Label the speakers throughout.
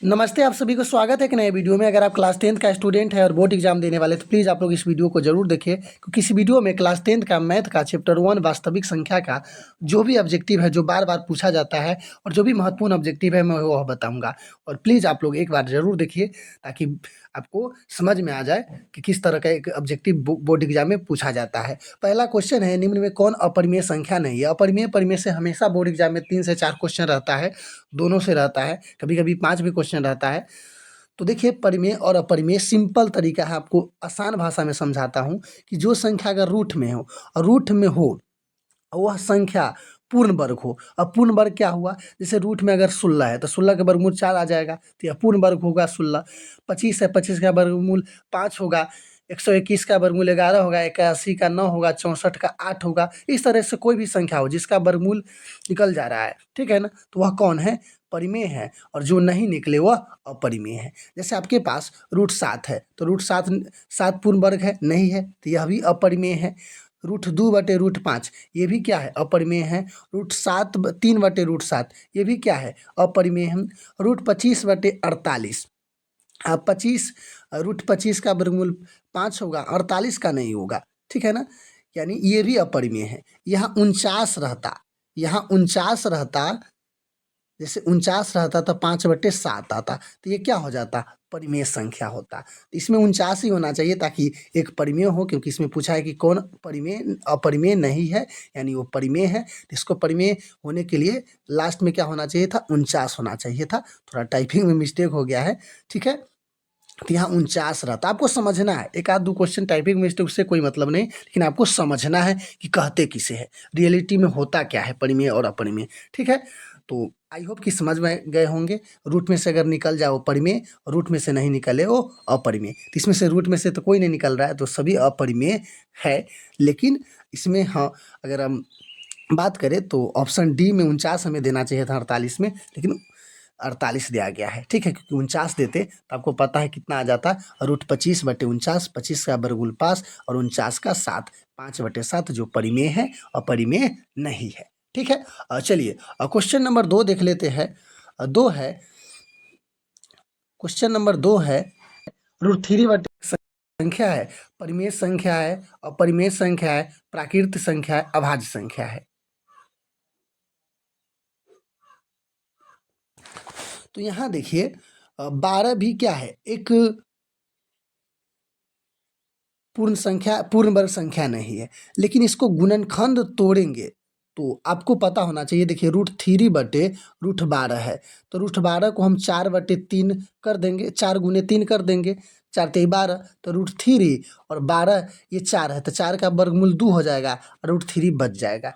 Speaker 1: नमस्ते, आप सभी को स्वागत है एक नए वीडियो में। अगर आप क्लास 10th का स्टूडेंट है और बोर्ड एग्जाम देने वाले तो प्लीज़ आप लोग इस वीडियो को जरूर देखिए, क्योंकि इस वीडियो में क्लास 10th का मैथ का चैप्टर 1 वास्तविक संख्या का जो भी ऑब्जेक्टिव है, जो बार बार पूछा जाता है और जो भी महत्वपूर्ण ऑब्जेक्टिव है, मैं वह बताऊंगा। और प्लीज़ आप लोग एक बार जरूर देखिए ताकि आपको समझ में आ जाए कि किस तरह का एक ऑब्जेक्टिव बोर्ड एग्जाम में पूछा जाता है। पहला क्वेश्चन है, निम्न में कौन अपरिमेय संख्या नहीं है? अपरिमेय परिमेय से हमेशा बोर्ड एग्जाम में 3 से 4 क्वेश्चन रहता है, दोनों से रहता है, कभी कभी 5 भी क्वेश्चन रहता है। तो देखिए, परिमेय और अपरिमेय सिंपल तरीका है, आपको आसान भाषा में समझाता हूँ कि जो संख्या अगर रूट में हो और रूट में हो वह संख्या पूर्ण वर्ग हो। अब पूर्ण वर्ग क्या हुआ? जैसे रूट में अगर 16 है तो 16 का वर्गमूल 4 आ जाएगा, तो यह पूर्ण वर्ग होगा 16। 25 है, 25 का वर्गमूल 5 होगा। 121 का वर्गमूल 11 होगा। 81 का 9 होगा। 64 का 8 होगा। इस तरह से कोई भी संख्या हो जिसका वर्गमूल निकल जा रहा है, ठीक है ना, तो वह कौन है? परिमेय है। और जो नहीं निकले वह अपरिमेय है। जैसे आपके पास रूट 7 है तो रूट 7 7 पूर्ण वर्ग है नहीं है, तो यह भी अपरिमेय है। रूट 2 बटे रूट 5 ये भी क्या है? अपरिमेय है। रूट 7 3 बटे रूट 7 ये भी क्या है? अपरिमेय है। रूट 25 बटे 48, अब 25 रूट 25 का वर्गमूल 5 होगा, 48 का नहीं होगा, ठीक है ना, यानी ये भी अपरिमेय है। यहाँ 49 रहता, यहाँ 49 रहता, जैसे 49 रहता तो 5/7 आता, तो ये क्या हो जाता? परिमेय संख्या होता। तो इसमें 49 ही होना चाहिए ताकि एक परिमेय हो, क्योंकि इसमें पूछा है कि कौन परिमेय अपरिमेय नहीं है, यानी वो परिमेय है। तो इसको परिमेय होने के लिए लास्ट में क्या होना चाहिए था? 49 होना चाहिए था। थोड़ा टाइपिंग में मिस्टेक हो गया है, ठीक है। तो यहाँ 49 रहता, आपको समझना है। एक आध दो क्वेश्चन टाइपिंग मिस्टेक उससे कोई मतलब नहीं, लेकिन आपको समझना है कि कहते किसे है, रियलिटी में होता क्या है परिमेय और अपरिमेय, ठीक है। तो आई होप कि समझ में गए होंगे। रूट में से अगर निकल जाए वो परिमेय, रूट में से नहीं निकले वो अपरिमेय। तो इसमें से रूट में से तो कोई नहीं निकल रहा है, तो सभी अपरिमेय है। लेकिन इसमें हाँ, अगर हम बात करें तो ऑप्शन डी में 49 हमें देना चाहिए था 48 में, लेकिन 48 दिया गया है, ठीक है, क्योंकि 49 देते तो आपको पता है कितना आ जाता। रूट 25 बटे 49, 25 का वर्गमूल 5 और 49 का 7, 5/7 जो परिमेय है, अपरिमेय नहीं है, ठीक है। चलिए क्वेश्चन नंबर 2 देख लेते हैं। 2 है, क्वेश्चन नंबर 2 है, रूट 3 बटे संख्या है, परिमेय संख्या है, अपरिमेय संख्या है, प्राकृत संख्या है, अभाज्य संख्या है। तो यहाँ देखिए 12 भी क्या है? एक पूर्ण संख्या, पूर्ण वर्ग संख्या नहीं है, लेकिन इसको गुणनखंड तोड़ेंगे तो आपको पता होना चाहिए। देखिए रूट 3 बटे रूट 12 है, तो रूट 12 को हम 4/3 कर देंगे, 4 × 3 कर देंगे, 4×3 = 12, तो रूट 3 और 12 ये 4 है, तो 4 का वर्गमूल 2 हो जाएगा और रूट 3 बच जाएगा।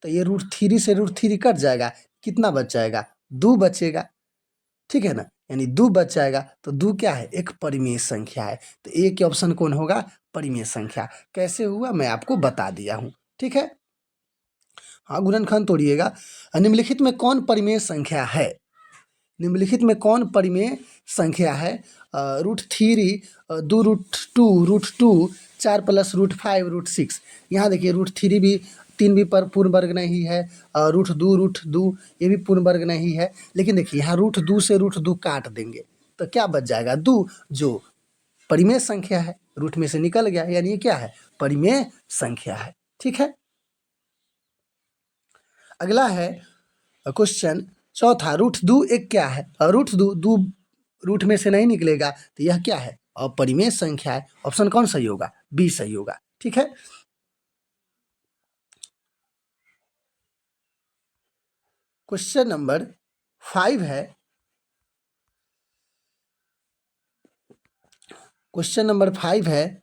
Speaker 1: तो ये रूट 3 से रूट 3 कट जाएगा, कितना बच जाएगा? 2 बचेगा, ठीक है ना, यानी 2 बच जाएगा। तो 2 क्या है? एक परिमेय संख्या है। तो ए के ऑप्शन कौन होगा? परिमेय संख्या। कैसे हुआ मैं आपको बता दिया हूँ, ठीक है। हाँ, गुणनखंड तोड़िएगा। निम्नलिखित में कौन परिमेय संख्या है? निम्नलिखित में कौन परिमेय संख्या है? रूट 3 2√2 4 + √5 √6। यहाँ देखिए रूट 3 भी 3 भी पर पूर्ण वर्ग नहीं है, रूट 2 ये भी पूर्ण वर्ग नहीं है। लेकिन देखिए यहाँ रूट 2 से रूट 2 काट देंगे तो क्या बच जाएगा? 2, जो परिमेय संख्या है, रूट में से निकल गया, यानी ये क्या है? परिमेय संख्या है, ठीक है। अगला है क्वेश्चन चौथा, रूट 2 एक क्या है? रूट 2 रूट में से नहीं निकलेगा, तो यह क्या है? अपरिमेय संख्या है। ऑप्शन कौन सही होगा? बी सही होगा, ठीक है। क्वेश्चन नंबर 5 है, क्वेश्चन नंबर 5 है,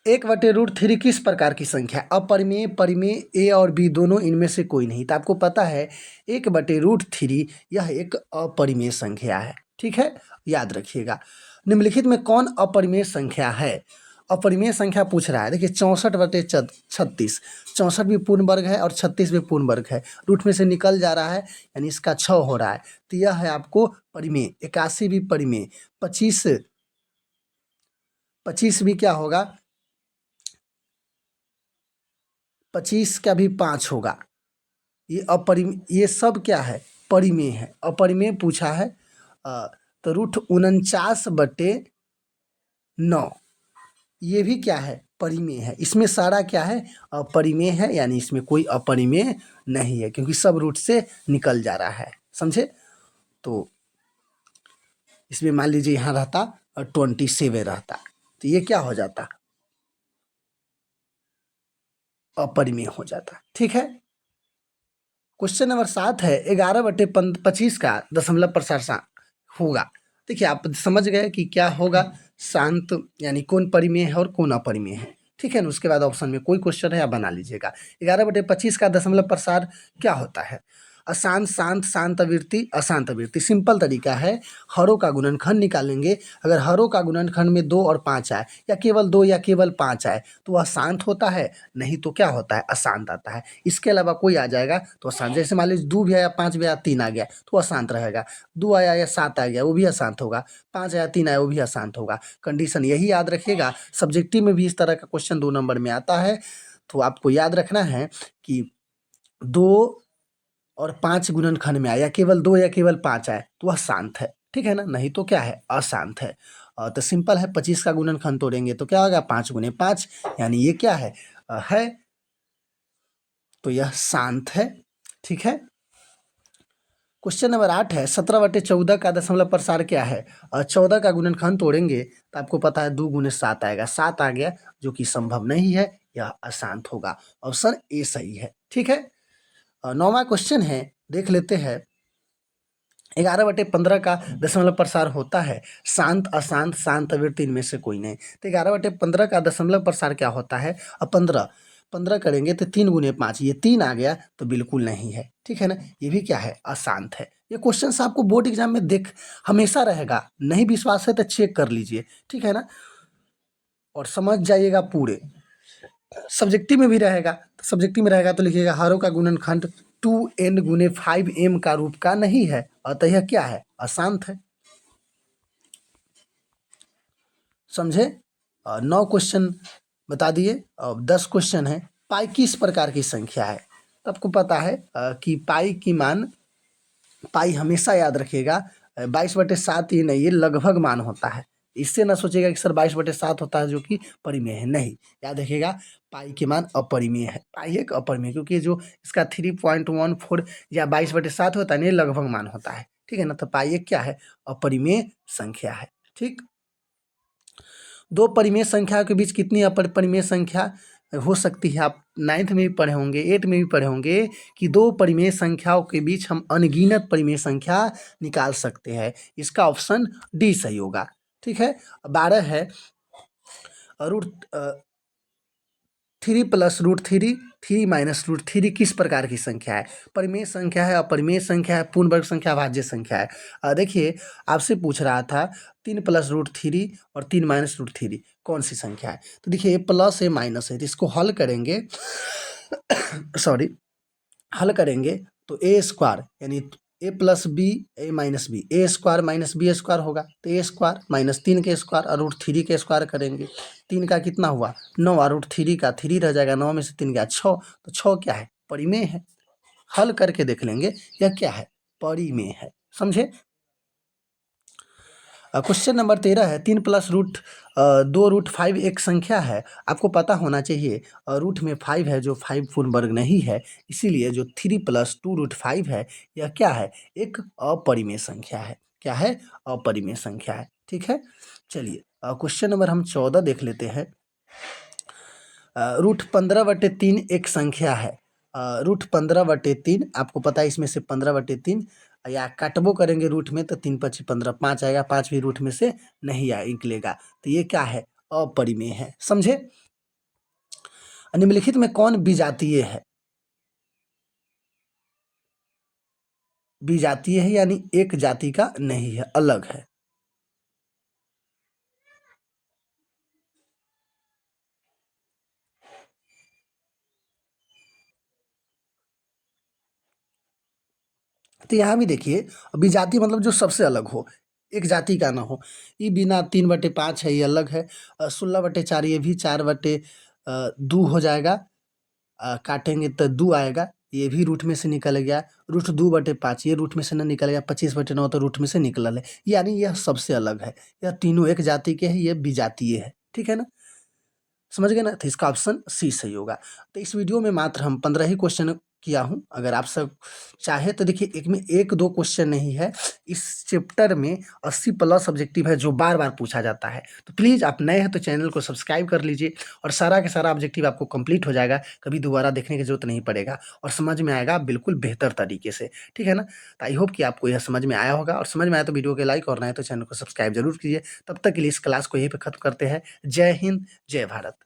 Speaker 1: 1/√3 किस प्रकार की संख्या है? अपरिमेय, परिमेय, ए और बी दोनों, इनमें से कोई नहीं। तो आपको पता है 1/√3 यह एक अपरिमेय संख्या है, ठीक है, याद रखिएगा। निम्नलिखित में कौन अपरिमेय संख्या है? अपरिमेय संख्या पूछ रहा है। देखिए 64/36, 64 भी पूर्ण वर्ग है और 36 भी पूर्ण वर्ग है, रूट में से निकल जा रहा है, यानी इसका 6 हो रहा है, तो यह है आपको परिमेय। 81 भी परिमेय, 25 भी क्या होगा? 25 का भी 5 होगा। ये सब क्या है? परिमेय है। अपरिमेय पूछा है तो √49/9 ये भी क्या है, परिमेय है। इसमें सारा क्या है, अपरिमेय है, यानी इसमें कोई अपरिमेय नहीं है क्योंकि सब रूट से निकल जा रहा है, समझे। तो इसमें मान लीजिए यहाँ रहता 27 रहता, तो ये क्या हो जाता, अपरिमेय हो जाता। ठीक है। क्वेश्चन नंबर 7 है 11/25 का दशमलव प्रसार होगा। देखिए आप समझ गए कि क्या होगा, शांत यानी कौन परिमेय है और कौन अपरिमेय है। ठीक है ना। उसके बाद ऑप्शन में कोई क्वेश्चन है आप बना लीजिएगा। 11/25 का दशमलव प्रसार क्या होता है, अशांत, शांत, शांत आवृत्ति, अशांत आवृत्ति। सिंपल तरीका है, हरों का गुणनखंड निकालेंगे। अगर हरों का गुणनखंड में 2 और 5 आए, या केवल 2 या केवल 5 आए तो वह शांत होता है, नहीं तो क्या होता है, अशांत आता है। इसके अलावा कोई आ जाएगा तो अशांत। जैसे मान लीजिए 2 भी आया, 5 भी आया, 3 आ गया तो अशांत रहेगा। 2 आया या 7 आ गया वो भी अशांत होगा। 5 आया, 3 आया वो भी अशांत होगा। कंडीशन यही याद रखिएगा। सब्जेक्टिव में भी इस तरह का क्वेश्चन 2 नंबर में आता है। तो आपको याद रखना है कि 2 और 5 गुणनखंड में आए, या केवल 2 या केवल 5 आए तो वह शांत है। ठीक है ना, नहीं तो क्या है, अशांत है। तो सिंपल है, 25 का गुणनखंड तोड़ेंगे तो क्या होगा, 5 × 5, यानी ये क्या है, तो यह शांत है। ठीक है। क्वेश्चन नंबर 8 है 17/14 का दशमलव प्रसार क्या है। 14 का गुणनखंड तोड़ेंगे तो आपको पता है 2 × 7 आएगा, 7 आ गया, जो कि संभव नहीं है, यह अशांत होगा। ऑप्शन ए सही है। ठीक है। 9वां क्वेश्चन है, देख लेते हैं। 11/15 का दशमलव प्रसार होता है, शांत, अशांत, शांत आवृत्ति, इनमें से कोई नहीं। तो 11/15 का दशमलव प्रसार क्या होता है, अब 15 करेंगे तो 3 × 5, ये 3 आ गया तो बिल्कुल नहीं है। ठीक है ना, ये भी क्या है, अशांत है। ये क्वेश्चन आपको बोर्ड एग्जाम में देख हमेशा रहेगा, नहीं विश्वास है तो चेक कर लीजिए। ठीक है ना, और समझ जाइएगा पूरे। सब्जेक्टिव में भी रहेगा, तो सब्जेक्टिव में रहेगा तो लिखिएगा हरों का गुणनखंड 2n × 5m का रूप का नहीं है, अतः यह क्या है, अशांत है। समझे। 9 क्वेश्चन बता दिए। अब 10 क्वेश्चन है। पाई किस प्रकार की संख्या है, तो आपको पता है कि पाई की मान, पाई हमेशा याद रखिएगा 22/7 ये नहीं, ये लगभग मान होता है। इससे ना सोचिएगा कि सर 22/7 होता है जो कि परिमेय है, नहीं। याद रखिएगा पाई के मान अपरिमेय है, पाई एक अपरिमेय, क्योंकि जो इसका 3.14 या 22/7 होता है ना, ये लगभग मान होता है। ठीक है ना, तो पाई एक क्या है, अपरिमेय संख्या है। ठीक। दो परिमेय संख्या के बीच कितनी अपरिमेय संख्या हो सकती है, आप 9th में भी पढ़े होंगे, 8th में भी पढ़े होंगे कि दो परिमेय संख्याओं के बीच हम अनगिनत परिमेय संख्या निकाल सकते हैं। इसका ऑप्शन डी सही होगा। ठीक है। 12 है √3 + √3 3 - √3 किस प्रकार की संख्या है, परिमेय संख्या है, अपरिमेय संख्या है, पूर्ण वर्ग संख्या, भाज्य संख्या है। देखिए आपसे पूछ रहा था 3 + √3 और 3 - √3 कौन सी संख्या है। तो देखिए ये प्लस है माइनस है, तो इसको हल करेंगे सॉरी, हल करेंगे तो a² यानी a + b a - b, a² - b² होगा, तो a² - 3 के स्क्वायर और √3 के स्क्वायर करेंगे। 3 का कितना हुआ 9, और √3 का 3 रह जाएगा, 9 में से 3 गया 6, तो 6 क्या है, परिमेय है। हल करके देख लेंगे यह क्या है, परिमेय है। समझे। क्वेश्चन नंबर 13 है 3 + √2 √5 एक संख्या है। आपको पता होना चाहिए रूट में 5 है, जो 5 पूर्ण वर्ग नहीं है, इसीलिए जो 3 + 2 √5 है यह क्या है, एक अपरिमेय संख्या है। क्या है, अपरिमेय संख्या है। ठीक है। चलिए क्वेश्चन नंबर हम 14 देख लेते हैं। √15/3 एक संख्या है। √15/3 आपको पता है, इसमें से 15/3 या काटबो करेंगे रूट में तो 3 × 5 = 15, 5 आएगा, 5 भी रूट में से नहीं निकलेगा, तो ये क्या है, अपरिमेय है। समझे। निम्नलिखित में कौन विजातीय है, विजातीय है यानी एक जाति का नहीं है, अलग है। तो यहाँ भी देखिए विजातीय मतलब जो सबसे अलग हो, एक जाति का ना हो। ये बिना 3/5 है, ये अलग है। 16/4 ये भी 4/2 हो जाएगा, काटेंगे तो 2 आएगा, ये भी रूट में से निकल गया, रूट 2/5 ये रूट में से ना निकल गया, 25/9 तो रूट में से निकलल है, यानी यह सबसे अलग है। यह तीनों एक जाति के हैं, ये विजातीय है, ठीक है ना? समझ गए ना? तो इसका ऑप्शन सी सही होगा। तो इस वीडियो में मात्र हम 15 ही क्वेश्चन किया हूँ। अगर आप सब चाहे तो देखिए, एक में 1-2 क्वेश्चन नहीं है, इस चैप्टर में 80 प्लस ऑब्जेक्टिव है जो बार-बार पूछा जाता है। तो प्लीज़ आप नए हैं तो चैनल को सब्सक्राइब कर लीजिए और सारा का सारा ऑब्जेक्टिव आपको कंप्लीट हो जाएगा, कभी दोबारा देखने की ज़रूरत नहीं पड़ेगा और समझ में आएगा बिल्कुल बेहतर तरीके से, ठीक है ना? तो आई होप कि आपको यह समझ में आया होगा और समझ में आया तो वीडियो को लाइक और नए तो चैनल को सब्सक्राइब ज़रूर कीजिए। तब तक के लिए इस क्लास को यहीं पे खत्म करते हैं। जय हिंद, जय भारत।